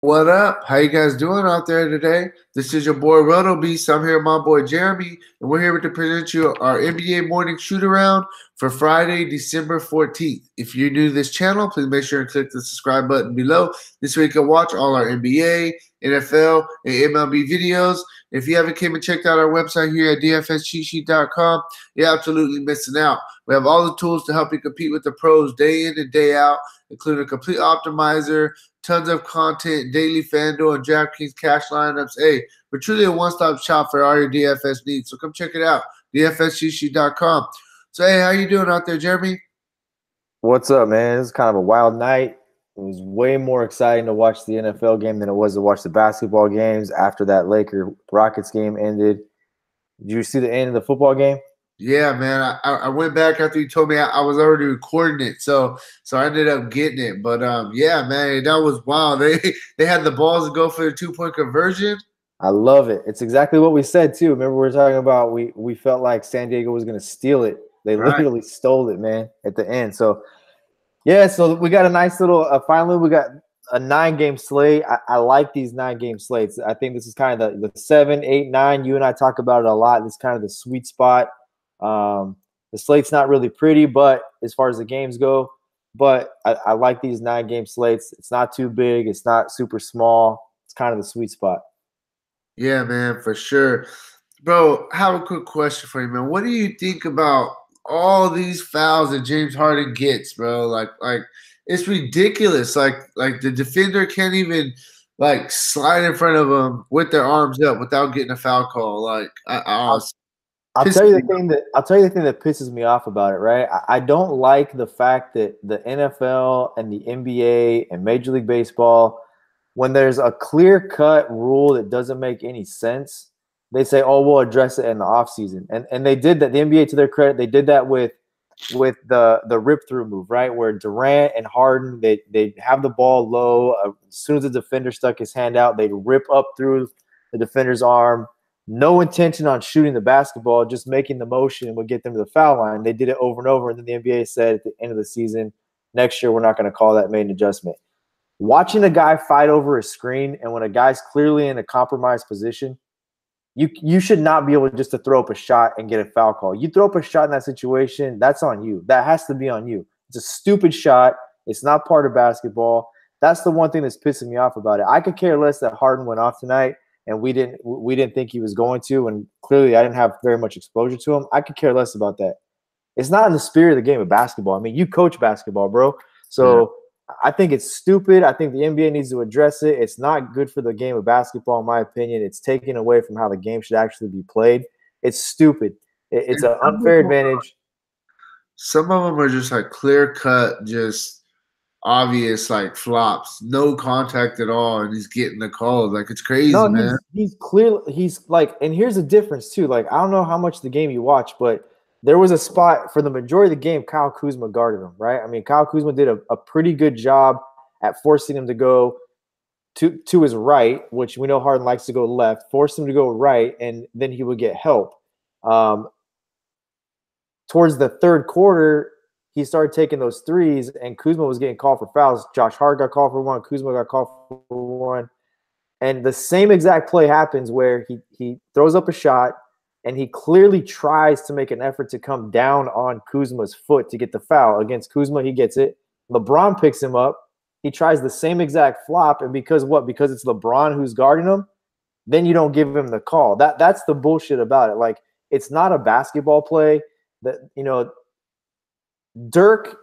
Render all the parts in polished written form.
What up? How you guys doing out there today? This is your boy Roto Beast. I'm here with my boy Jeremy, and we're here to present you our NBA morning shoot around for Friday, December 14th. If you're new to this channel, please make sure and click the subscribe button below. This way you can watch all our NBA, NFL, and MLB videos. If you haven't came and checked out our website here at dfscheatsheet.com, you're absolutely missing out. We have all the tools to help you compete with the pros day in and day out, including a complete optimizer, tons of content, daily Fanduel and Draftkings cash lineups. Hey, we're truly a one-stop shop for all your DFS needs. So come check it out, dfscheatsheet.com. So, hey, how you doing out there, Jeremy? What's up, man? This is kind of a wild night. It was way more exciting to watch the NFL game than it was to watch the basketball games after that Laker-Rockets game ended. Did you see the end of the football game? Yeah, man. I went back after you told me I was already recording it, so I ended up getting it. But yeah, man, that was wild. They had the balls to go for the 2-point conversion. I love it. It's exactly what we said too. Remember, we were talking about we felt like San Diego was going to steal it. They literally stole it, man, at the end. So yeah, so we got a nice little. Finally, we got a 9-game slate. I like these 9-game slates. I think this is kind of the 7, 8, 9. You and I talk about it a lot. It's kind of the sweet spot. The slate's not really pretty, but as far as the games go, but I like these 9-game slates. It's not too big. It's not super small. It's kind of the sweet spot. Yeah, man, for sure. Bro, I have a quick question for you, man. What do you think about all these fouls that James Harden gets, bro? Like it's ridiculous. Like the defender can't even slide in front of him with their arms up without getting a foul call. Like I'll tell you the thing that pisses me off about it, right? I don't like the fact that the NFL and the NBA and Major League Baseball, when there's a clear-cut rule that doesn't make any sense, they say, "Oh, we'll address it in the offseason." And they did that. The NBA, to their credit, they did that with the rip-through move, right? Where Durant and Harden, they have the ball low. As soon as the defender stuck his hand out, they'd rip up through the defender's arm. No intention on shooting the basketball, just making the motion would get them to the foul line. They did it over and over, and then the NBA said at the end of the season, next year we're not going to call that made an adjustment. Watching a guy fight over a screen, and when a guy's clearly in a compromised position, you should not be able just to throw up a shot and get a foul call. You throw up a shot in that situation, that's on you. That has to be on you. It's a stupid shot. It's not part of basketball. That's the one thing that's pissing me off about it. I could care less that Harden went off tonight, and we didn't think he was going to, and clearly I didn't have very much exposure to him. I could care less about that. It's not in the spirit of the game of basketball. I mean, you coach basketball, bro. So I think it's stupid. I think the NBA needs to address it. It's not good for the game of basketball, in my opinion. It's taken away from how the game should actually be played. It's stupid. It's an unfair advantage. Some of them are just like clear-cut, just obvious like flops, no contact at all, and he's getting the calls. Like it's crazy, man. He's like, and here's the difference too. Like, I don't know how much the game you watch, but there was a spot for the majority of the game, Kyle Kuzma guarded him, right? I mean, Kyle Kuzma did a pretty good job at forcing him to go to his right, which we know Harden likes to go left, forced him to go right, and then he would get help. Towards the third quarter, he started taking those threes, and Kuzma was getting called for fouls. Josh Hart got called for one. Kuzma got called for one. And the same exact play happens where he throws up a shot, and he clearly tries to make an effort to come down on Kuzma's foot to get the foul. Against Kuzma, he gets it. LeBron picks him up. He tries the same exact flop, and because what? Because it's LeBron who's guarding him, then you don't give him the call. That's the bullshit about it. Like, it's not a basketball play. That, you know, Dirk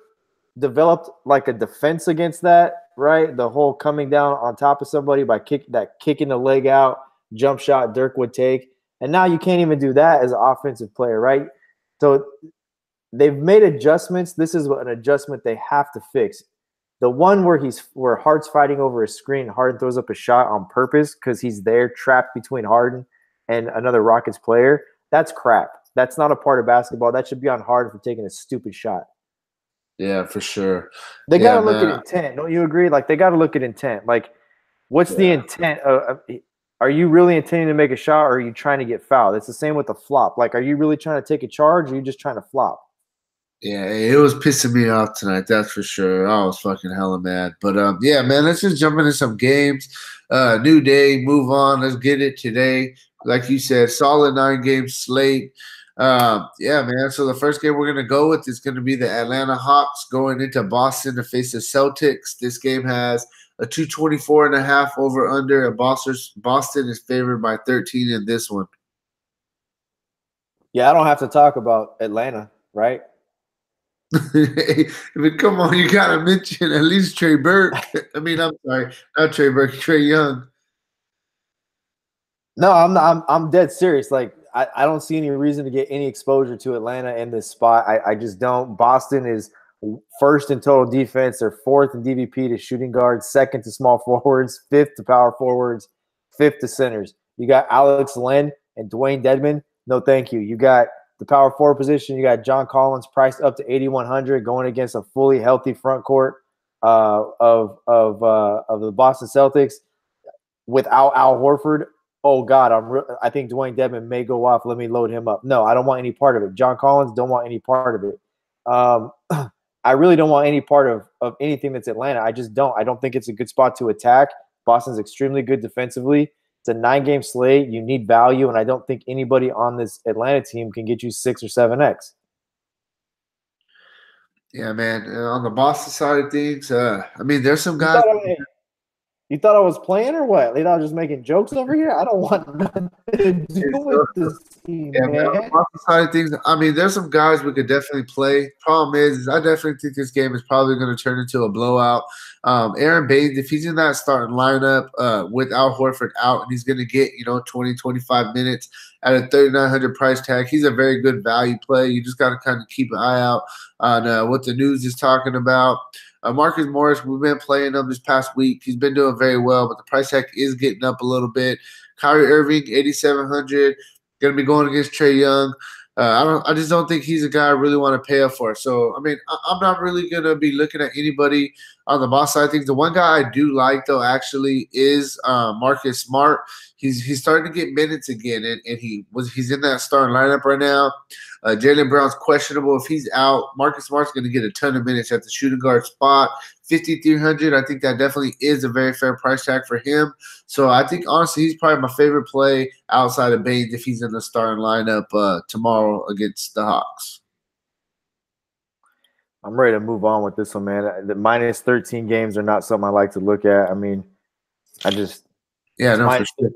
developed like a defense against that, right? The whole coming down on top of somebody by kicking the leg out, jump shot Dirk would take. And now you can't even do that as an offensive player, right? So they've made adjustments. This is an adjustment they have to fix. The one where Hart's fighting over a screen, Harden throws up a shot on purpose because he's there trapped between Harden and another Rockets player, that's crap. That's not a part of basketball. That should be on Harden for taking a stupid shot. Yeah, for sure. They got to look at intent. Don't you agree? Like, they got to look at intent. Like, what's the intent are you really intending to make a shot, or are you trying to get fouled? It's the same with the flop. Like, are you really trying to take a charge, or are you just trying to flop? Yeah, it was pissing me off tonight. That's for sure. I was fucking hella mad. But yeah, man, let's just jump into some games. New day, move on. Let's get it today. Like you said, solid 9-game slate. Yeah, man. So the first game we're gonna go with is gonna be the Atlanta Hawks going into Boston to face the Celtics. This game has a 224.5 over under. And Boston is favored by 13 in this one. Yeah, I don't have to talk about Atlanta, right? I mean, come on, you gotta mention at least Trey Burke. I mean, I'm sorry, not Trey Burke, Trey Young. No, I'm dead serious. Like I don't see any reason to get any exposure to Atlanta in this spot. I just don't. Boston is first in total defense. They're fourth in DVP to shooting guards, second to small forwards, fifth to power forwards, fifth to centers. You got Alex Len and Dwayne Dedman. No, thank you. You got the power forward position. You got John Collins priced up to 8,100 going against a fully healthy front court of the Boston Celtics without Al Horford. Oh God, I think Dwayne Dedman may go off. Let me load him up. No, I don't want any part of it. John Collins, don't want any part of it. I really don't want any part of anything that's Atlanta. I just don't. I don't think it's a good spot to attack. Boston's extremely good defensively. It's a 9-game slate. You need value, and I don't think anybody on this Atlanta team can get you 6 or 7x. Yeah, man. On the Boston side of things, I mean, there's some guys. You thought I was playing or what? You thought I was just making jokes over here? I don't want nothing to do with this team, man. On the Boston side of things, I mean, there's some guys we could definitely play. Problem is I definitely think this game is probably going to turn into a blowout. Aaron Baines, if he's in that starting lineup with Al Horford out, and he's going to get 20, 25 minutes at a 3,900 price tag, he's a very good value play. You just got to kind of keep an eye out on what the news is talking about. Marcus Morris, we've been playing him this past week. He's been doing very well, but the price tag is getting up a little bit. Kyrie Irving, 8,700, going to be going against Trey Young. I just don't think he's a guy I really want to pay up for. So, I mean, I'm not really going to be looking at anybody on the boss side of things. The one guy I do like, though, actually is Marcus Smart. He's starting to get minutes again, and he's in that starting lineup right now. Jaylen Brown's questionable. If he's out, Marcus Smart's going to get a ton of minutes at the shooting guard spot. 5,300. I think that definitely is a very fair price tag for him. So I think, honestly, he's probably my favorite play outside of Baines if he's in the starting lineup tomorrow against the Hawks. I'm ready to move on with this one, man. The minus 13 games are not something I like to look at. I mean, I just – yeah, no, for sure.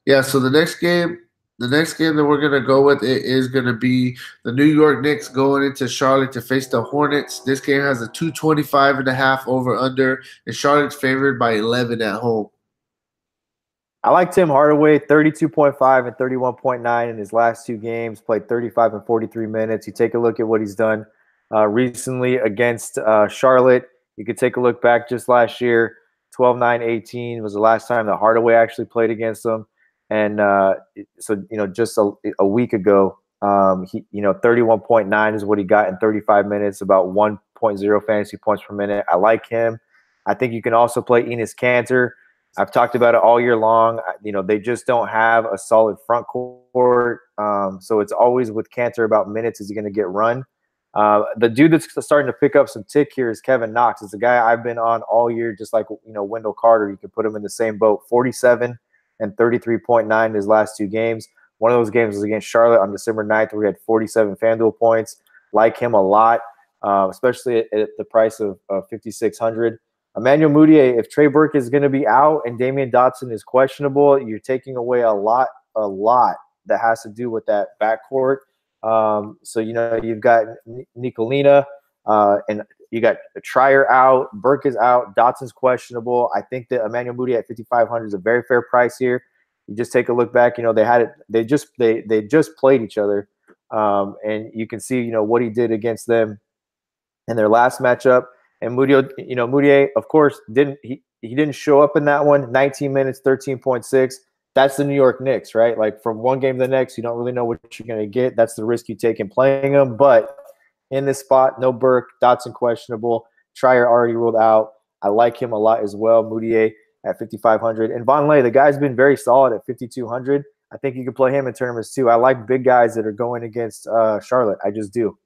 Yeah, so the next game that we're going to go with is going to be the New York Knicks going into Charlotte to face the Hornets. This game has a 225.5 over under, and Charlotte's favored by 11 at home. I like Tim Hardaway, 32.5 and 31.9 in his last 2 games, played 35 and 43 minutes. You take a look at what he's done recently against Charlotte. You could take a look back just last year. 12-9-18 was the last time that Hardaway actually played against them. And so, just a week ago, he 31.9 is what he got in 35 minutes, about 1.0 fantasy points per minute. I like him. I think you can also play Enes Kanter. I've talked about it all year long. They just don't have a solid front court. So it's always with Kanter about minutes. Is he going to get run? The dude that's starting to pick up some tick here is Kevin Knox. It's a guy I've been on all year, just like Wendell Carter. You could put him in the same boat. 47 and 33.9 in his last 2 games. One of those games was against Charlotte on December 9th, where he had 47 Fanduel points. Like him a lot, especially at the price of 5,600. Emmanuel Mudiay, if Trey Burke is going to be out and Damian Dotson is questionable, you're taking away a lot that has to do with that backcourt. So, you've got Nicolina and you got Trier out, Burke is out, Dotson's questionable. I think that Emmanuel Mudiay at 5,500 is a very fair price here. You just take a look back. They just played each other, and you can see what he did against them in their last matchup. And Mudiay, of course, didn't show up in that one. 19 minutes, 13.6. That's the New York Knicks, right? Like from one game to the next, you don't really know what you're going to get. That's the risk you take in playing them. But in this spot, no Burke, Dotson questionable, Trier already ruled out. I like him a lot as well. Mudiay at 5,500, and Vonleh, the guy's been very solid at 5,200. I think you can play him in tournaments too. I like big guys that are going against Charlotte. I just do.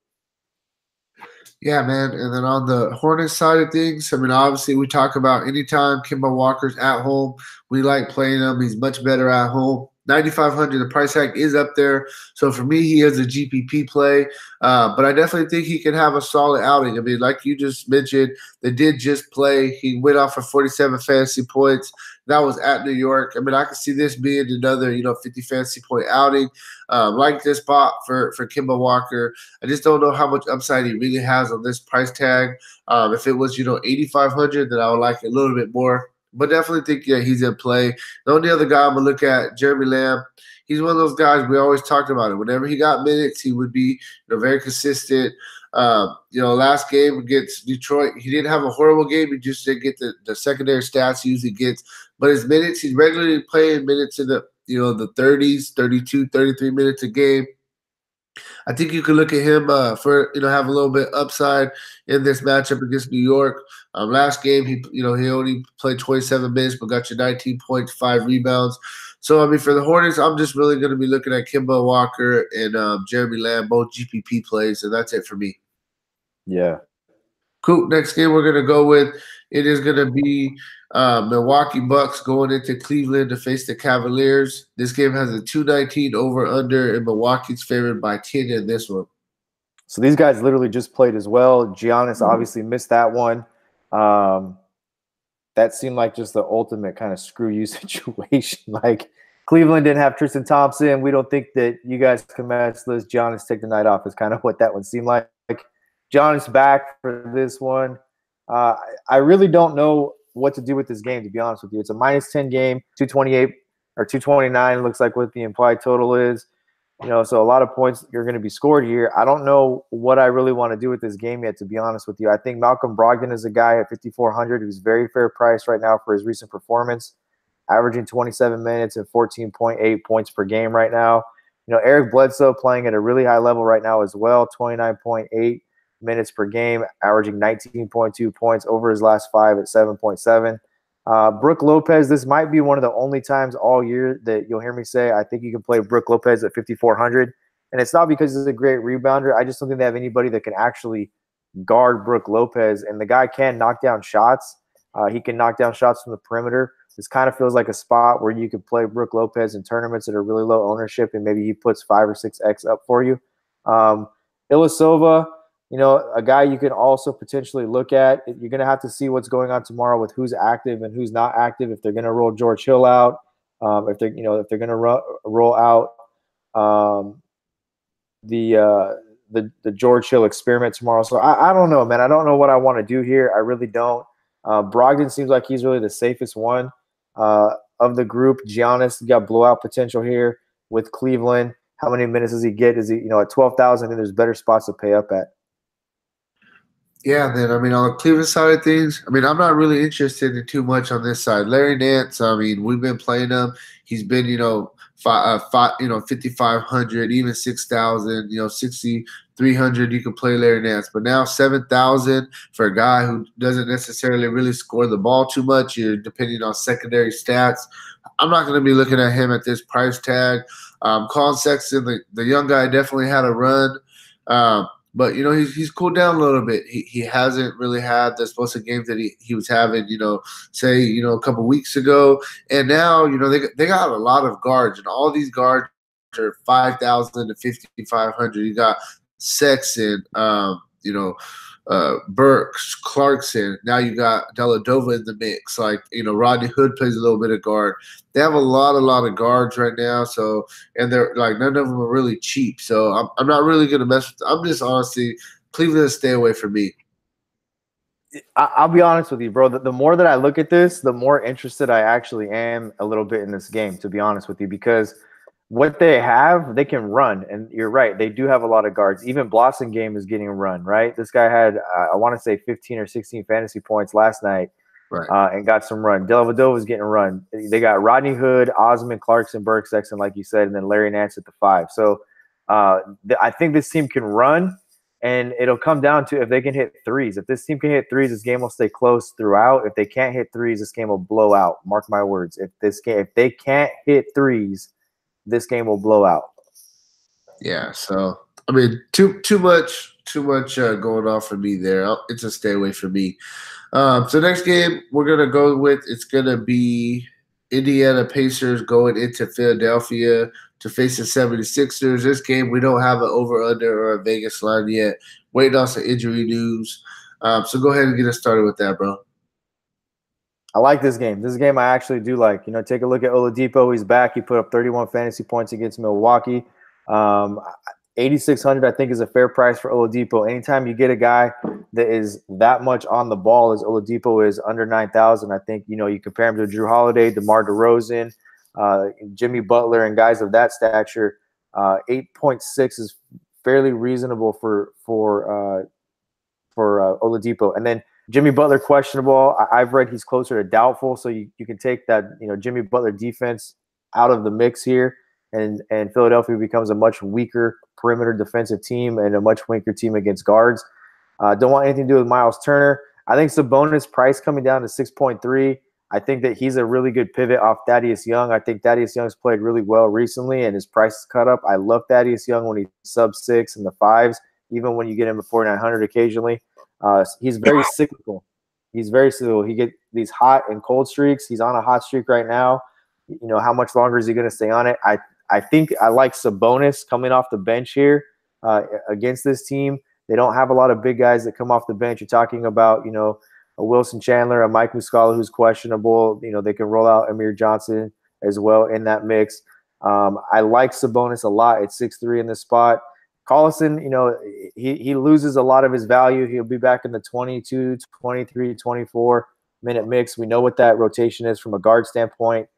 Yeah, man. And then on the Hornets side of things, I mean, obviously we talk about anytime Kemba Walker's at home, we like playing him. He's much better at home. 9,500, the price tag is up there. So for me, he is a GPP play. But I definitely think he can have a solid outing. I mean, like you just mentioned, they did just play. He went off for 47 fantasy points. That was at New York. I mean, I could see this being another, 50 fantasy point outing. Like this spot for Kemba Walker. I just don't know how much upside he really has on this price tag. If it was, 8,500, then I would like it a little bit more. But definitely think, yeah, he's in play. The only other guy I'm going to look at, Jeremy Lamb. He's one of those guys we always talked about it. Whenever he got minutes, he would be very consistent. Last game against Detroit, he didn't have a horrible game. He just didn't get the secondary stats he usually gets. But his minutes, he's regularly playing minutes in the 30s, 32, 33 minutes a game. I think you could look at him for have a little bit upside in this matchup against New York. Last game he only played 27 minutes but got you 19 points, 5 rebounds. So I mean for the Hornets, I'm just really going to be looking at Kemba Walker and Jeremy Lamb, both GPP plays, and that's it for me. Yeah. Cool. Next game we're going to go with, it is going to be Milwaukee Bucks going into Cleveland to face the Cavaliers. This game has a 219 over-under, and Milwaukee's favored by 10 in this one. So these guys literally just played as well. Giannis obviously missed that one. That seemed like just the ultimate kind of screw you situation. Like Cleveland didn't have Tristan Thompson. We don't think that you guys can match this. Giannis take the night off is kind of what that one seemed like. Giannis back for this one. I really don't know what to do with this game, to be honest with you. It's a -10 game, 228 or 229 looks like what the implied total is. So a lot of points are going to be scored here. I don't know what I really want to do with this game yet, to be honest with you. I think Malcolm Brogdon is a guy at 5,400 who's very fair price right now for his recent performance, averaging 27 minutes and 14.8 points per game right now. Eric Bledsoe playing at a really high level right now as well, 29.8 minutes per game, averaging 19.2 points over his last 5 at 7.7. Brook Lopez, this might be one of the only times all year that you'll hear me say I think you can play Brook Lopez at 5,400. And it's not because he's a great rebounder. I just don't think they have anybody that can actually guard Brook Lopez. And the guy can knock down shots. He can knock down shots from the perimeter. This kind of feels like a spot where you could play Brook Lopez in tournaments that are really low ownership, and maybe he puts 5 or 6x up for you. Ilyasova, a guy you can also potentially look at. You're going to have to see what's going on tomorrow with who's active and who's not active. If they're going to roll George Hill out, if they're going to roll out the George Hill experiment tomorrow. So I don't know, man. I don't know what I want to do here. I really don't. Brogdon seems like he's really the safest one of the group. Giannis got blowout potential here with Cleveland. How many minutes does he get? Is he at 12,000? And there's better spots to pay up at. Yeah, then I mean on the Cleveland side of things, I mean I'm not really interested in too much on this side. Larry Nance, I mean we've been playing him. He's been 5,500, even 6,000, 6,300. You can play Larry Nance, but now 7,000 for a guy who doesn't necessarily really score the ball too much. You're depending on secondary stats. I'm not going to be looking at him at this price tag. Colin Sexton, the young guy, definitely had a run. But he's cooled down a little bit. He hasn't really had the explosive games that he was having, say a couple weeks ago. And now they got a lot of guards, and all these guards are 5,000 to 5,500. You got Sexton, Burks, Clarkson. Now you got Dellavedova in the mix. Rodney Hood plays a little bit of guard. They have a lot of guards right now. So, and they're none of them are really cheap. So I'm not really gonna mess with. I'm just honestly Cleveland, stay away from me. I'll be honest with you, bro. The more that I look at this, the more interested I actually am a little bit in this game, to be honest with you, because what they have, they can run. And you're right, they do have a lot of guards. Even Blossom game is getting run, right? This guy had, I want to say 15 or 16 fantasy points last night, right? And got some run. Dellavedova was getting run. They got Rodney Hood, Osman, Clarkson, Burke, Sexton, like you said, and then Larry Nance at the 5. So I think this team can run, and it'll come down to if they can hit threes. If this team can hit threes, this game will stay close throughout. If they can't hit threes, this game will blow out. Mark my words. If they can't hit threes, this game will blow out. Yeah, so I mean, too much going on for me there. It's a stay away for me. So next game we're gonna go with, it's gonna be Indiana Pacers going into Philadelphia to face the 76ers. This game we don't have an over under or a Vegas line yet. Waiting on some injury news. So go ahead and get us started with that, bro. I like this game. This game I actually do like. Take a look at Oladipo. He's back. He put up 31 fantasy points against Milwaukee. 8,600 I think is a fair price for Oladipo. Anytime you get a guy that is that much on the ball as Oladipo is, under 9,000, I think, you compare him to Drew Holiday, DeMar DeRozan, Jimmy Butler, and guys of that stature. 8.6 is fairly reasonable for Oladipo. And then Jimmy Butler questionable. I've read he's closer to doubtful, so you can take that Jimmy Butler defense out of the mix here, and Philadelphia becomes a much weaker perimeter defensive team and a much weaker team against guards. Don't want anything to do with Miles Turner. I think Sabonis price coming down to 6.3. I think that he's a really good pivot off Thaddeus Young. I think Thaddeus Young's played really well recently, and his price is cut up. I love Thaddeus Young when he's sub-6 in the 5s, even when you get him at 4,900 occasionally. He's very cyclical. He get these hot and cold streaks. He's on a hot streak right now. How much longer is he going to stay on it? I think I like Sabonis coming off the bench here against this team. They don't have a lot of big guys that come off the bench. You're talking about, a Wilson Chandler, a Mike Muscala who's questionable. They can roll out Amir Johnson as well in that mix. I like Sabonis a lot at 6'3" in this spot. Collison, he loses a lot of his value. He'll be back in the 22, 23, 24-minute mix. We know what that rotation is from a guard standpoint.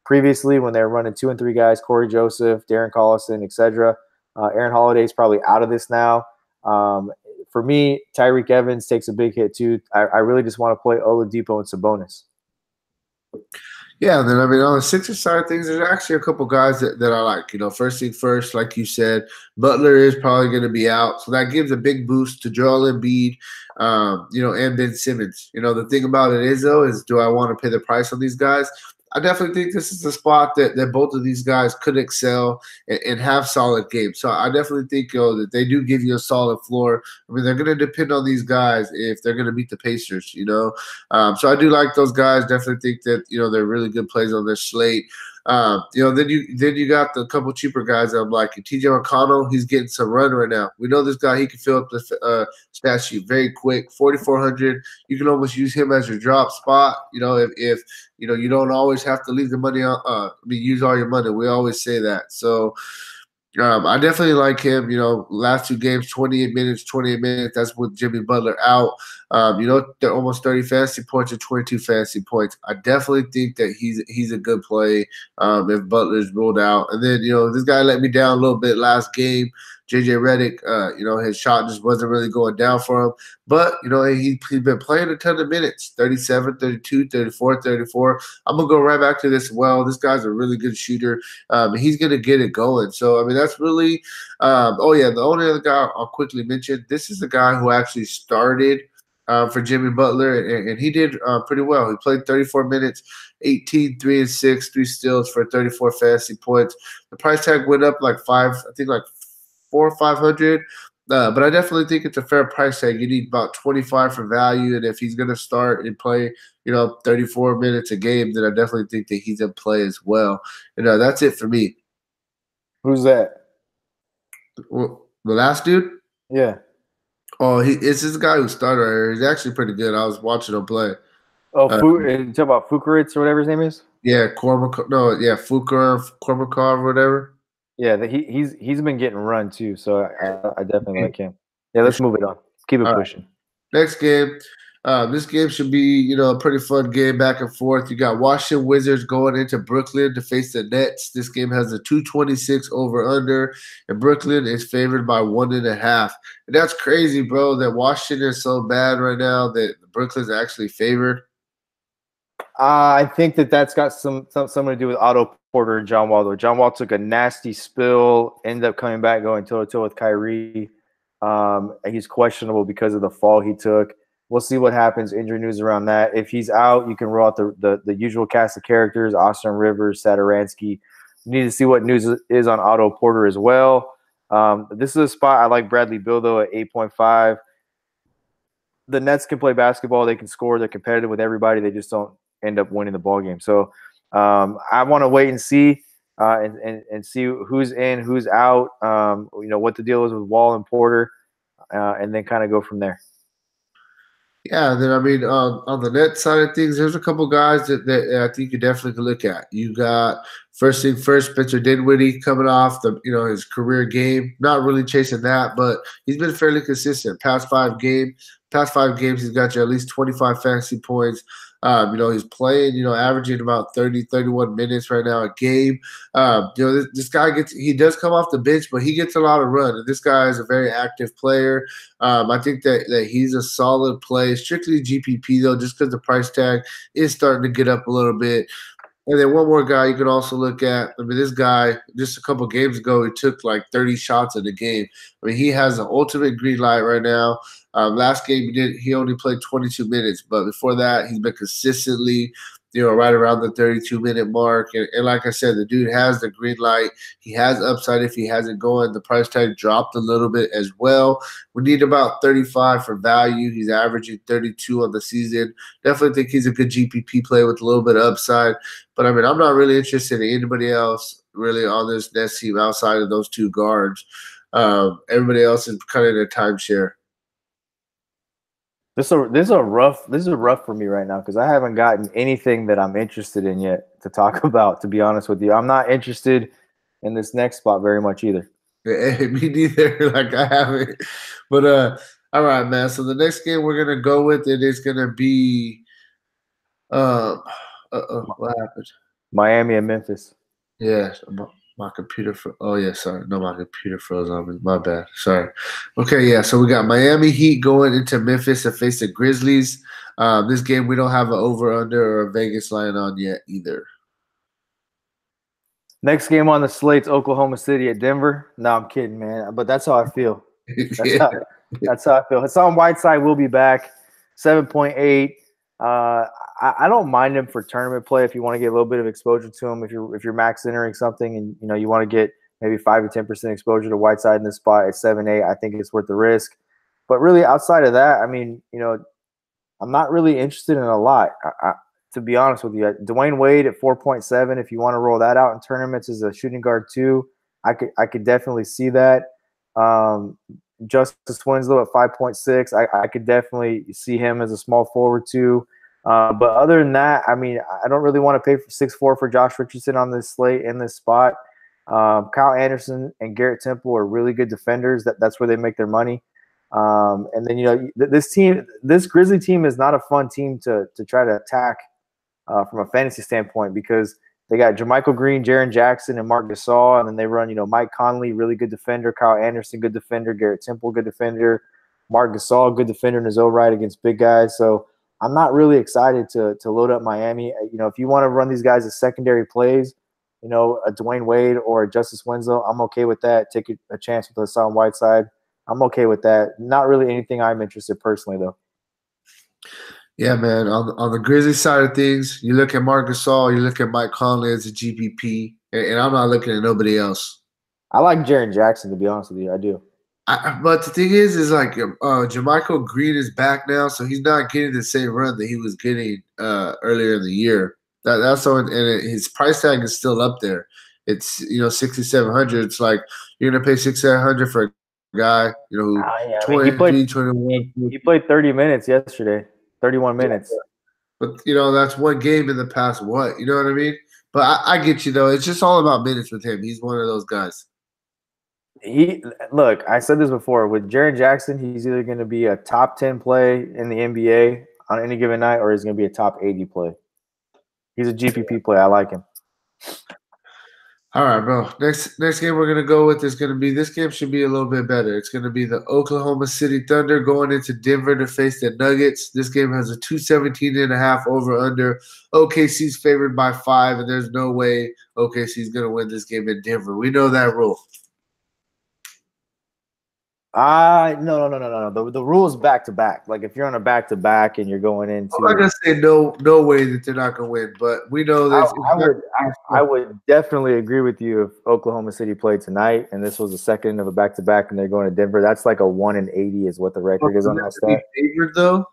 Previously, when they were running 2 and 3 guys, Corey Joseph, Darren Collison, etc., Aaron Holiday is probably out of this now. For me, Tyreek Evans takes a big hit too. I really just want to play Oladipo and Sabonis. Yeah, and then on the Sixers side of things, there's actually a couple guys that I like. First thing first, like you said, Butler is probably going to be out, so that gives a big boost to Joel Embiid, and Ben Simmons. The thing about it is, though, is do I want to pay the price on these guys? I definitely think this is a spot that both of these guys could excel and have solid games. So I definitely think that they do give you a solid floor. I mean, they're going to depend on these guys if they're going to beat the Pacers, So I do like those guys. Definitely think that, they're really good plays on this slate. Then you got the couple cheaper guys that I'm liking. TJ McConnell, he's getting some run right now. We know this guy, he can fill up the stat sheet very quick. 4,400. You can almost use him as your drop spot. If you don't always have to leave the money on. Use all your money. We always say that. So I definitely like him. Last 2 games, 28 minutes. That's with Jimmy Butler out. They're almost 30 fantasy points or 22 fantasy points. I definitely think that he's a good play if Butler's ruled out. And then, this guy let me down a little bit last game. JJ Redick, his shot just wasn't really going down for him. But, he's been playing a ton of minutes, 37, 32, 34, 34. I'm going to go right back to this well. This guy's a really good shooter. He's going to get it going. So, that's really the only other guy I'll quickly mention, this is a guy who actually started for Jimmy Butler, and he did pretty well. He played 34 minutes, 18, 3 and 6, 3 steals for 34 fantasy points. The price tag went up like 4 or 500. But I definitely think it's a fair price tag. You need about 25 for value, and if he's going to start and play, 34 minutes a game, then I definitely think that he's in play as well. That's it for me. Who's that? Well, the last dude? Yeah. Oh, it's this guy who started right here. He's actually pretty good. I was watching him play. Oh, you talk about Fukaritz or whatever his name is? Yeah, Fukar, or whatever. Yeah, he's been getting run too, so I definitely like him. Yeah, let's move it on. Keep it pushing. Right. Next game. This game should be, a pretty fun game back and forth. You got Washington Wizards going into Brooklyn to face the Nets. This game has a 226 over/under, and Brooklyn is favored by 1.5. And that's crazy, bro, that Washington is so bad right now that Brooklyn's actually favored. I think that's got something to do with Otto Porter and John Wall, though. John Wall took a nasty spill, ended up coming back going toe-to-toe with Kyrie. He's questionable because of the fall he took. We'll see what happens. Injury news around that. If he's out, you can roll out the usual cast of characters, Austin Rivers, Satoransky. You need to see what news is on Otto Porter as well. This is a spot I like Bradley Beal, though, at 8.5. The Nets can play basketball. They can score. They're competitive with everybody. They just don't end up winning the ball game. So I want to wait and see and see who's in, who's out, what the deal is with Wall and Porter, and then kind of go from there. Yeah, then I mean, on the net side of things, there's a couple guys that I think you definitely can look at. You got first thing first, Spencer Dinwiddie coming off his career game. Not really chasing that, but he's been fairly consistent. Past five games, he's got you at least 25 fantasy points. He's playing, averaging about 30, 31 minutes right now a game. This guy he does come off the bench, but he gets a lot of run. And this guy is a very active player. I think that he's a solid play, strictly GPP though, just because the price tag is starting to get up a little bit. And then one more guy you can also look at. I mean, this guy just a couple games ago, he took like 30 shots in the game. I mean, he has the ultimate green light right now. Last game he only played 22 minutes, but before that, he's been consistently, right around the 32-minute mark. And like I said, the dude has the green light. He has upside if he has it going. The price tag dropped a little bit as well. We need about 35 for value. He's averaging 32 on the season. Definitely think he's a good GPP play with a little bit of upside. But I mean, I'm not really interested in anybody else really on this Nets team outside of those two guards. Everybody else is kind of in a timeshare. This is rough for me right now because I haven't gotten anything that I'm interested in yet to talk about. To be honest with you, I'm not interested in this next spot very much either. Hey, me neither. Like I haven't. But all right, man. So the next game we're gonna go with it is gonna be what happened? Miami and Memphis. Yeah, my computer. Oh yeah, sorry. No, my computer froze on me. My bad. Sorry. Okay, yeah. So we got Miami Heat going into Memphis to face the Grizzlies. This game we don't have an over/under or a Vegas line on yet either. Next game on the slate's Oklahoma City at Denver. No, I'm kidding, man. But that's how I feel. That's how I feel. Hassan Whiteside will be back. 7.8. I don't mind him for tournament play if you want to get a little bit of exposure to him. If you're max entering something and you want to get maybe 5 to 10% exposure to Whiteside in this spot at 7.8, I think it's worth the risk. But really, outside of that, I mean, I'm not really interested in a lot. To be honest with you, Dwayne Wade at 4.7. If you want to roll that out in tournaments as a shooting guard too, I could definitely see that. Justice Winslow at 5.6. I could definitely see him as a small forward too. But other than that, I mean, I don't really want to pay for 6.4 for Josh Richardson on this slate in this spot. Kyle Anderson and Garrett Temple are really good defenders. That's where they make their money. And then this Grizzly team is not a fun team to try to attack from a fantasy standpoint because they got JaMychal Green, Jaren Jackson, and Marc Gasol, and then they run Mike Conley, really good defender, Kyle Anderson, good defender, Garrett Temple, good defender, Marc Gasol, good defender in his own right against big guys. So I'm not really excited to load up Miami. If you want to run these guys as secondary plays, a Dwayne Wade or a Justice Winslow, I'm okay with that. Take a chance with Hassan Whiteside. I'm okay with that. Not really anything I'm interested personally, though. Yeah, man. On the Grizzlies side of things, you look at Marc Gasol, you look at Mike Conley as a GPP, and I'm not looking at nobody else. I like Jaren Jackson, to be honest with you. I do. But the thing is like JaMychal Green is back now, so he's not getting the same run that he was getting earlier in the year. That's so, and his price tag is still up there. It's 6,700. It's like you're gonna pay 6,700 for a guy who 20, 21. He played 30 minutes yesterday. 31 minutes. But, that's one game in the past what? You know what I mean? But I get you, though. It's just all about minutes with him. He's one of those guys. Look, I said this before. With Jaren Jackson, he's either going to be a top 10 play in the NBA on any given night or he's going to be a top 80 play. He's a GPP play. I like him. All right, bro. Next game we're going to go with is going to be – this game should be a little bit better. It's going to be the Oklahoma City Thunder going into Denver to face the Nuggets. This game has a 217.5 over-under. OKC's favored by 5, and there's no way OKC's going to win this game in Denver. We know that rule. No. The rule is back to back. Like if you're on a back to back and you're going into, I'm not gonna say no way that they're not gonna win, but we know this. I would definitely agree with you if Oklahoma City played tonight and this was the second of a back to back and they're going to Denver. That's like a 1-80 is what the record is on that stat. Favored though,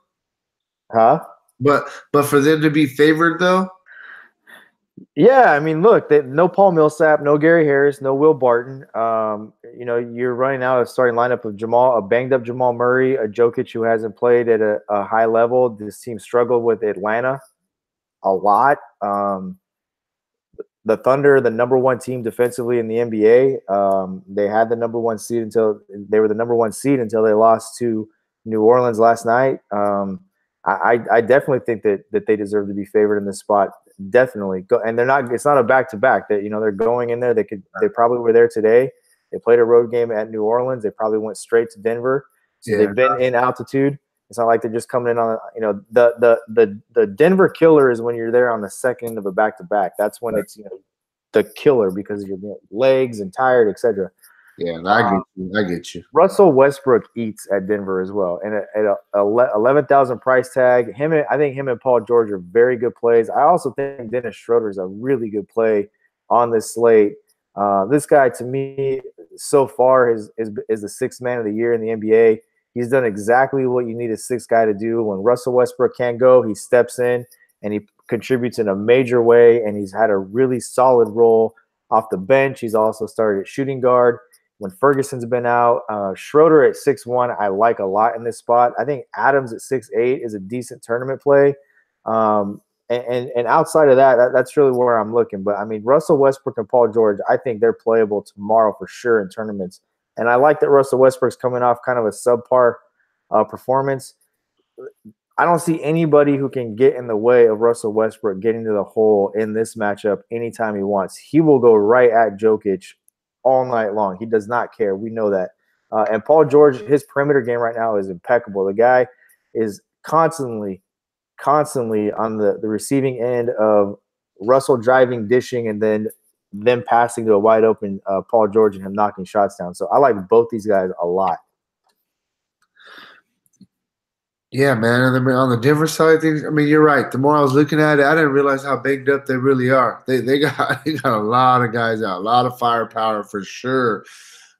huh? But for them to be favored though. Yeah, I mean, look, no Paul Millsap, no Gary Harris, no Will Barton. You're running out of starting lineup of a banged up Jamal Murray, a Jokic who hasn't played at a high level. This team struggled with Atlanta a lot. The Thunder, the number one team defensively in the NBA. They had the number one seed until they lost to New Orleans last night. I definitely think that they deserve to be favored in this spot. Definitely go, and they're not. It's not a back to back. That they're going in there. They probably were there today. They played a road game at New Orleans. They probably went straight to Denver. So they've been in altitude. It's not like they're just coming in on the Denver killer is when you're there on the second of a back to back. That's when it's the killer because of your legs and tired, etc. Yeah, I get you. Russell Westbrook eats at Denver as well, and at a 11,000 price tag, I think him and Paul George are very good plays. I also think Dennis Schroeder is a really good play on this slate. This guy, to me, so far is the sixth man of the year in the NBA. He's done exactly what you need a sixth guy to do. When Russell Westbrook can't go, he steps in and he contributes in a major way, and he's had a really solid role off the bench. He's also started at shooting guard when Ferguson's been out. Schroeder at 6'1", I like a lot in this spot. I think Adams at 6'8" is a decent tournament play. And outside of that, that's really where I'm looking. But, I mean, Russell Westbrook and Paul George, I think they're playable tomorrow for sure in tournaments. And I like that Russell Westbrook's coming off kind of a subpar performance. I don't see anybody who can get in the way of Russell Westbrook getting to the hole in this matchup anytime he wants. He will go right at Jokic all night long. He does not care. We know that. And Paul George, his perimeter game right now is impeccable. The guy is constantly on the receiving end of Russell driving, dishing, and then them passing to a wide open Paul George and him knocking shots down. So I like both these guys a lot. Yeah, man. And then on the Denver side of things, I mean, you're right. The more I was looking at it, I didn't realize how banged up they really are. They got a lot of guys out, a lot of firepower for sure.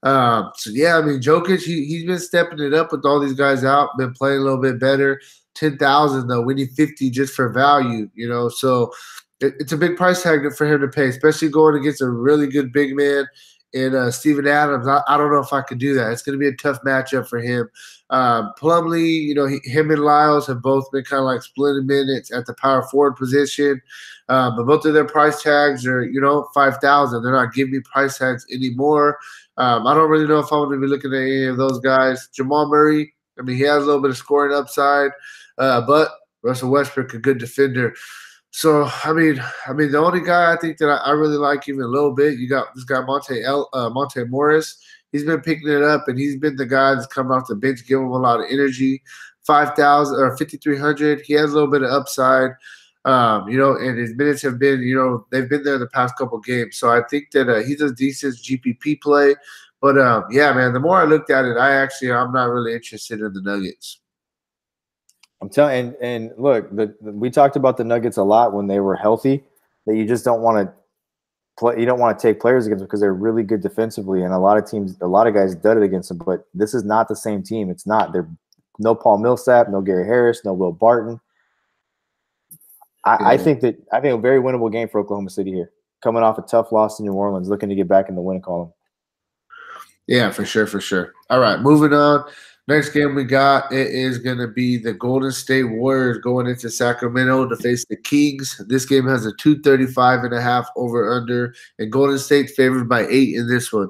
So yeah, I mean, Jokic, he's been stepping it up with all these guys out, been playing a little bit better. 10,000 though, we need 50 just for value, So it's a big price tag for him to pay, especially going against a really good big man in Steven Adams. I don't know if I could do that. It's going to be a tough matchup for him. Plumlee, him and Lyles have both been kind of like splitting minutes at the power forward position. But both of their price tags are, 5,000. They're not giving me price tags anymore. I don't really know if I'm going to be looking at any of those guys. Jamal Murray, I mean, he has a little bit of scoring upside, but Russell Westbrook, a good defender. So, I mean, the only guy I think that I really like even a little bit, you got this guy Monte Morris. He's been picking it up, and he's been the guy that's coming off the bench, giving him a lot of energy. 5,000 or 5,300. He has a little bit of upside, and his minutes have been, they've been there the past couple games. So I think that he's a decent GPP play. But yeah, man, the more I looked at it, I'm not really interested in the Nuggets. I'm telling, and look, we talked about the Nuggets a lot when they were healthy. That you just don't want to play. You don't want to take players against them because they're really good defensively, and a lot of guys dudded against them. But this is not the same team. It's not. They're no Paul Millsap, no Gary Harris, no Will Barton. I think a very winnable game for Oklahoma City here, coming off a tough loss to New Orleans, looking to get back in the win column. Yeah, for sure. All right, moving on. Next game we got, it is going to be the Golden State Warriors going into Sacramento to face the Kings. This game has a 235.5 over-under, and Golden State favored by 8 in this one.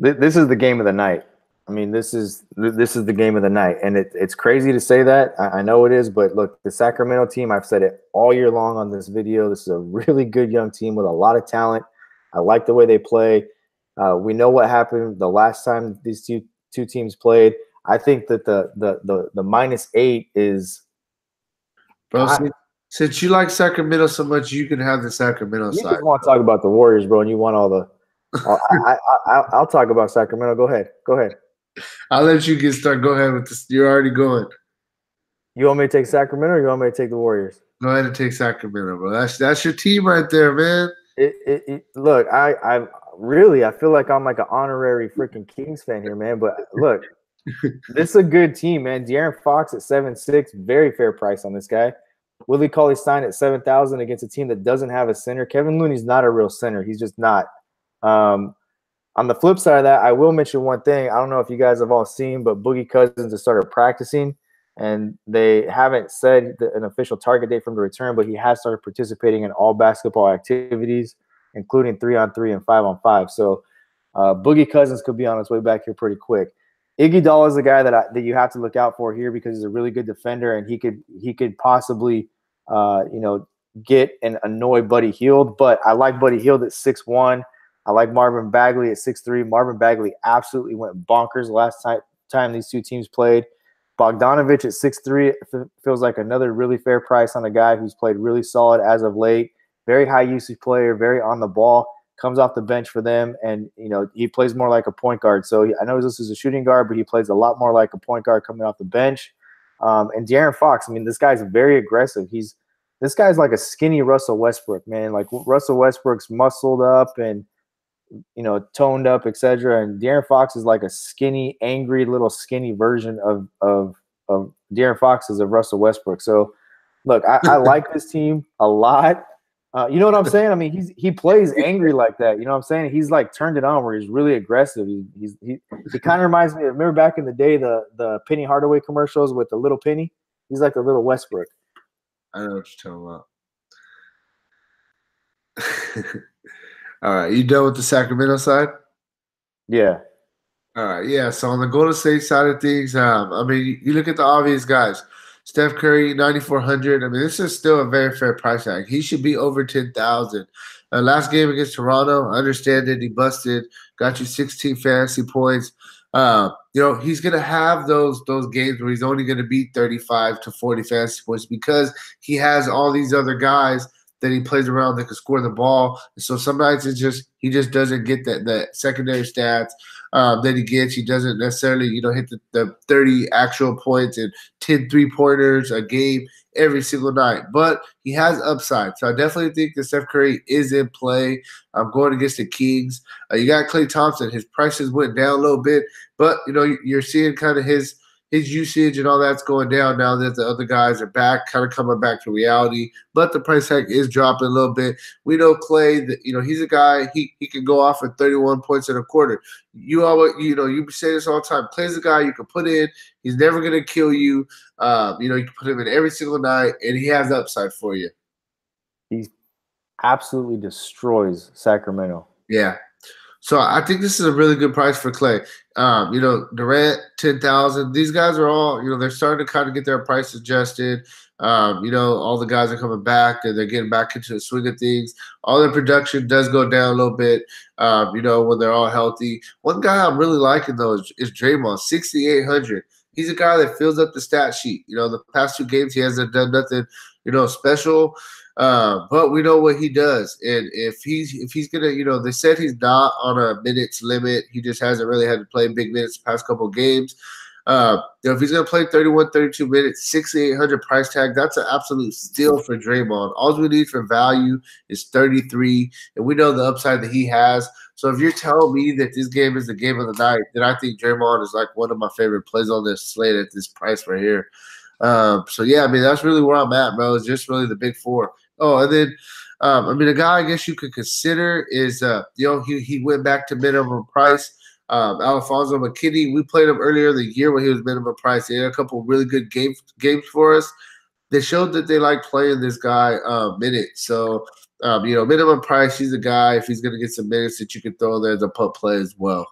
This is the game of the night. I mean, this is the game of the night, and it's crazy to say that. I know it is, but look, the Sacramento team, I've said it all year long on this video. This is a really good young team with a lot of talent. I like the way they play. We know what happened the last time these two teams played. I think that the -8 is. Bro, since you like Sacramento so much, you can have the Sacramento side. You just want to talk about the Warriors, bro, and you want all the. I'll talk about Sacramento. Go ahead. I'll let you get started. Go ahead with this. You're already going. You want me to take Sacramento or you want me to take the Warriors? Go ahead and take Sacramento, bro. That's your team right there, man. Look, I really, I feel like I'm like an honorary freaking Kings fan here, man. But look, this is a good team, man. De'Aaron Fox at 7'6", very fair price on this guy. Willie Cauley-Stein at 7,000 against a team that doesn't have a center. Kevin Looney's not a real center. He's just not. On the flip side of that, I will mention one thing. I don't know if you guys have all seen, but Boogie Cousins has started practicing, and they haven't said an official target date for him to return, but he has started participating in all basketball activities, including 3-on-3 and 5-on-5. So Boogie Cousins could be on his way back here pretty quick. Iguodala is the guy that you have to look out for here because he's a really good defender, and he could possibly get and annoy Buddy Hield. But I like Buddy Hield at 6'1". I like Marvin Bagley at 6'3". Marvin Bagley absolutely went bonkers last time these two teams played. Bogdanovich at 6'3" feels like another really fair price on a guy who's played really solid as of late. Very high usage player, very on the ball, comes off the bench for them, and he plays more like a point guard. So I know this is a shooting guard, but he plays a lot more like a point guard coming off the bench. And De'Aaron Fox, I mean, this guy's very aggressive. This guy's like a skinny Russell Westbrook, man. Like Russell Westbrook's muscled up and toned up, etc. And De'Aaron Fox is like a skinny, angry, little skinny version of De'Aaron Fox is of Russell Westbrook. So, look, I like this team a lot. You know what I'm saying? I mean, he plays angry like that. You know what I'm saying? He's like turned it on where he's really aggressive. He kind of reminds me of, remember back in the day the Penny Hardaway commercials with the little Penny? He's like the little Westbrook. I know what you're talking about. All right, you done with the Sacramento side? Yeah. All right, yeah. So on the Golden State side of things, I mean, you look at the obvious guys. Steph Curry, 9,400. I mean, this is still a very fair price tag. He should be over 10,000. Last game against Toronto, I understand that he busted, got you 16 fantasy points. He's gonna have those games where he's only gonna beat 35 to 40 fantasy points because he has all these other guys that he plays around that can score the ball. And so some nights he just doesn't get that secondary stats that he gets. He doesn't necessarily, hit the 30 actual points and 10 3-pointers a game every single night. But he has upside. So I definitely think that Steph Curry is in play. I'm going against the Kings. You got Klay Thompson. His prices went down a little bit, but you're seeing kind of his usage and all that's going down now that the other guys are back, kind of coming back to reality. But the price tag is dropping a little bit. We know Klay, that he's a guy, he can go off at 31 points in a quarter. You always, you say this all the time. Klay's a guy you can put in. He's never going to kill you. You can put him in every single night, and he has upside for you. He absolutely destroys Sacramento. Yeah. So I think this is a really good price for Klay. Durant, 10,000. These guys are all, they're starting to kind of get their price adjusted. All the guys are coming back. They're getting back into the swing of things. All their production does go down a little bit, when they're all healthy. One guy I'm really liking, though, is Draymond, 6,800. He's a guy that fills up the stat sheet. The past 2 games, he hasn't done nothing, special. But we know what he does, and if he's gonna, they said he's not on a minutes limit. He just hasn't really had to play big minutes the past couple of games. If he's gonna play 31, 32 minutes, 6,800 price tag, that's an absolute steal for Draymond. All we need for value is 33, and we know the upside that he has. So if you're telling me that this game is the game of the night, then I think Draymond is like one of my favorite plays on this slate at this price right here. So yeah, I mean, that's really where I'm at, bro. It's just really the big 4. Oh, and then, a guy I guess you could consider is, he went back to minimum price. Alfonso McKinney, we played him earlier in the year when he was minimum price. He had a couple of really good games for us. They showed that they like playing this guy minutes. So, minimum price, he's a guy, if he's going to get some minutes, that you can throw there as a pup play as well.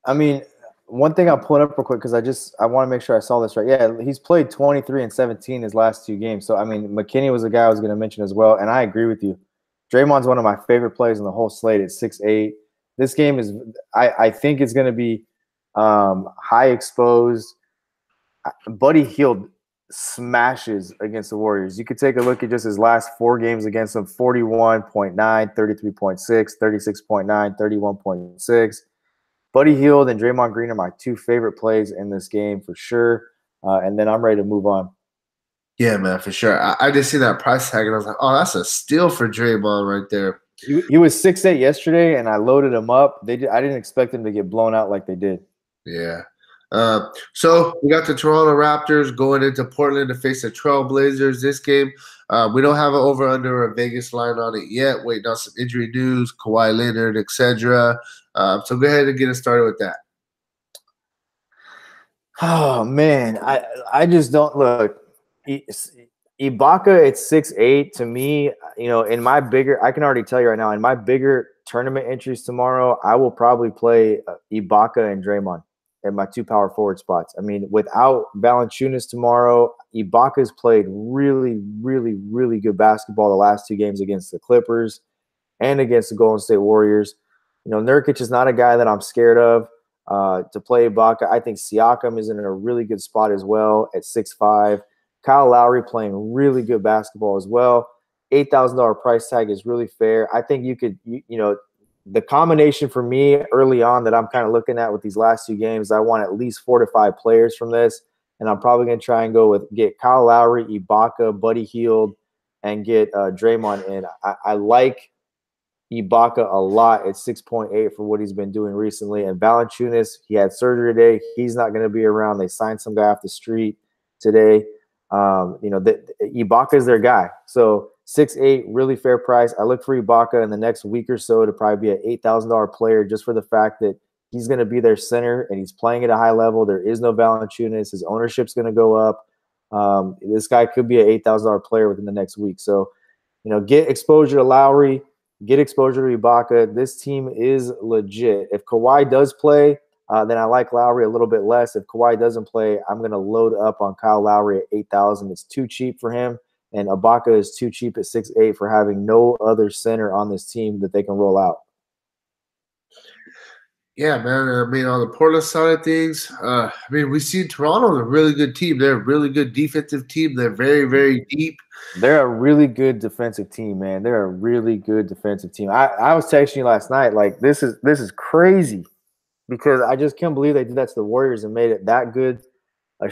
I mean, one thing I'll pull it up real quick because I want to make sure I saw this right. Yeah, he's played 23 and 17 his last 2 games. So, I mean, McKinney was a guy I was going to mention as well, and I agree with you. Draymond's one of my favorite plays in the whole slate at 6'8". This game is – I think it's going to be high exposed. Buddy Hield smashes against the Warriors. You could take a look at just his last 4 games against them, 41.9, 33.6, 36.9, 31.6. Buddy Hield and Draymond Green are my two favorite plays in this game for sure. And then I'm ready to move on. Yeah, man, for sure. I just see that price tag and I was like, oh, that's a steal for Draymond right there. He was 6'8" yesterday, and I loaded him up. I didn't expect him to get blown out like they did. Yeah. So we got the Toronto Raptors going into Portland to face the Trailblazers this game. We don't have an over-under or Vegas line on it yet. Waiting on some injury news, Kawhi Leonard, etc. So go ahead and get us started with that. Oh man, I just don't look. Ibaka at 6'8" to me, in my bigger, I can already tell you right now, in my bigger tournament entries tomorrow, I will probably play Ibaka and Draymond at my two power forward spots. I mean, without Valanciunas tomorrow, Ibaka's played really, really, really good basketball the last two games against the Clippers and against the Golden State Warriors. Nurkic is not a guy that I'm scared of to play Ibaka. I think Siakam is in a really good spot as well at 6'5". Kyle Lowry playing really good basketball as well. $8,000 price tag is really fair. I think you could, the combination for me early on that I'm kind of looking at with these last two games, I want at least 4 to 5 players from this. And I'm probably going to try and get Kyle Lowry, Ibaka, Buddy Hield, and get Draymond in. I like Ibaka a lot at 6.8 for what he's been doing recently. And Valanciunas, he had surgery today. He's not going to be around. They signed some guy off the street today. Ibaka is their guy. So 6'8", really fair price. I look for Ibaka in the next week or so to probably be an $8,000 player just for the fact that he's going to be their center and he's playing at a high level. There is no Valanciunas. His ownership's going to go up. This guy could be an $8,000 player within the next week. So, get exposure to Lowry, get exposure to Ibaka. This team is legit. If Kawhi does play, then I like Lowry a little bit less. If Kawhi doesn't play, I'm going to load up on Kyle Lowry at 8,000. It's too cheap for him, and Ibaka is too cheap at 6'8" for having no other center on this team that they can roll out. Yeah, man. I mean, on the Portland side of things, we see Toronto a really good team. They're a really good defensive team. They're very, very deep. They're a really good defensive team, man. They're a really good defensive team. I was texting you last night, like this is crazy. Because I just can't believe they did that to the Warriors and made it that good. A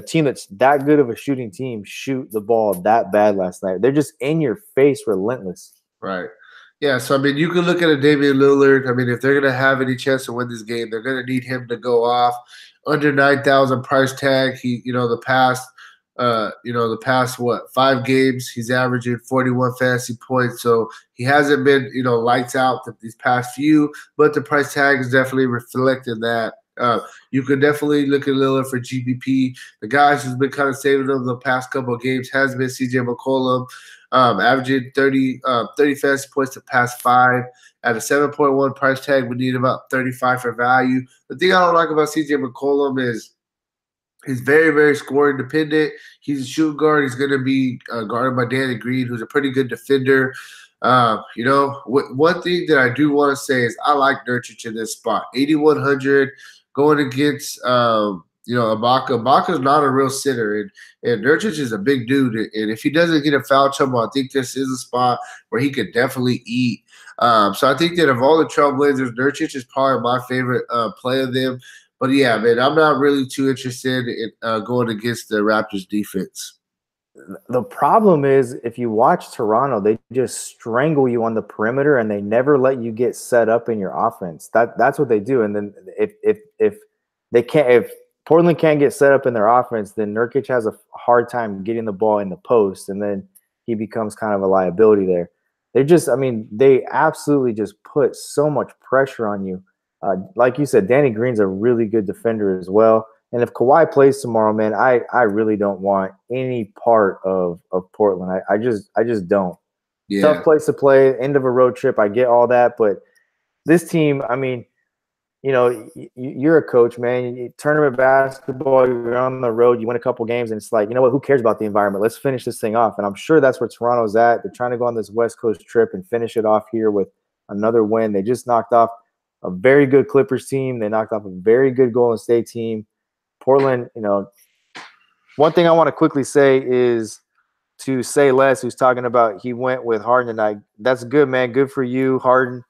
team that's that good of a shooting team shoot the ball that bad last night. They're just in your face, relentless. Right. Yeah. So you can look at a Damian Lillard. if they're gonna have any chance to win this game, they're gonna need him to go off under 9,000 price tag. He, the past 5 games, he's averaging 41 fantasy points. So he hasn't been, lights out these past few, but the price tag is definitely reflecting that. You could definitely look at Lillard for GPP. The guys who's been kind of saving them the past couple of games has been CJ McCollum, averaging 30 fantasy points the past 5 at a 7.1 price tag. We need about 35 for value. The thing I don't like about CJ McCollum is he's very, very scoring dependent. He's a shooting guard. He's going to be guarded by Danny Green, who's a pretty good defender. One thing that I do want to say is I like Nurkic in this spot. 8,100 going against Ibaka. Ibaka's not a real center, and Nurkic is a big dude. And if he doesn't get a foul trouble, I think this is a spot where he could definitely eat. So I think that of all the Trailblazers, Nurkic is probably my favorite play of them. But yeah, man, I'm not really too interested in going against the Raptors defense. The problem is if you watch Toronto, they just strangle you on the perimeter and they never let you get set up in your offense. That's what they do. And then if Portland can't get set up in their offense, then Nurkic has a hard time getting the ball in the post, and then he becomes kind of a liability there. They absolutely just put so much pressure on you. Like you said, Danny Green's a really good defender as well. And if Kawhi plays tomorrow, man, I really don't want any part of Portland. I just don't. Yeah. Tough place to play, end of a road trip. I get all that. But this team, you're a coach, man. Tournament basketball, you're on the road, you win a couple games, and it's like, you know what, who cares about the environment? Let's finish this thing off. And I'm sure that's where Toronto's at. They're trying to go on this West Coast trip and finish it off here with another win. They just knocked off a very good Clippers team. They knocked off a very good Golden State team. Portland, one thing I want to quickly say is to say less, who's talking about he went with Harden tonight. That's good, man. Good for you, Harden.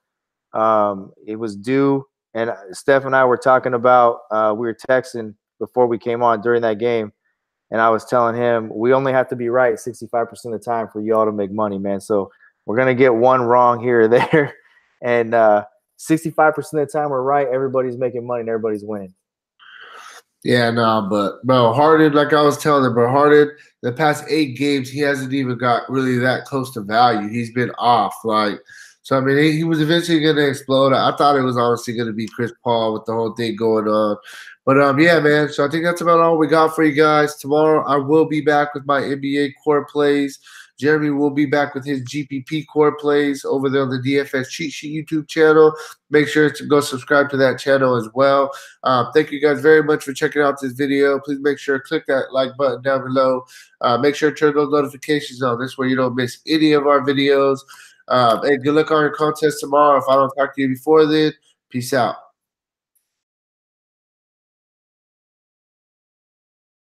It was due. And Steph and I were talking about, we were texting before we came on during that game. And I was telling him, we only have to be right 65% of the time for y'all to make money, man. So we're going to get one wrong here or there. And 65% of the time we're right, everybody's making money and everybody's winning. Yeah, no, but bro, Harden, like I was telling him, bro, Harden, the past 8 games, he hasn't even got really that close to value. He's been off. So I mean, he was eventually going to explode. I thought it was honestly going to be Chris Paul with the whole thing going on. But yeah, man. So I think that's about all we got for you guys. Tomorrow I will be back with my NBA core plays. Jeremy will be back with his GPP core plays over there on the DFS Cheat Sheet YouTube channel. Make sure to go subscribe to that channel as well. Thank you guys very much for checking out this video. Please make sure to click that like button down below. Make sure to turn those notifications on. This way you don't miss any of our videos. And good luck on your contest tomorrow. If I don't talk to you before then, peace out.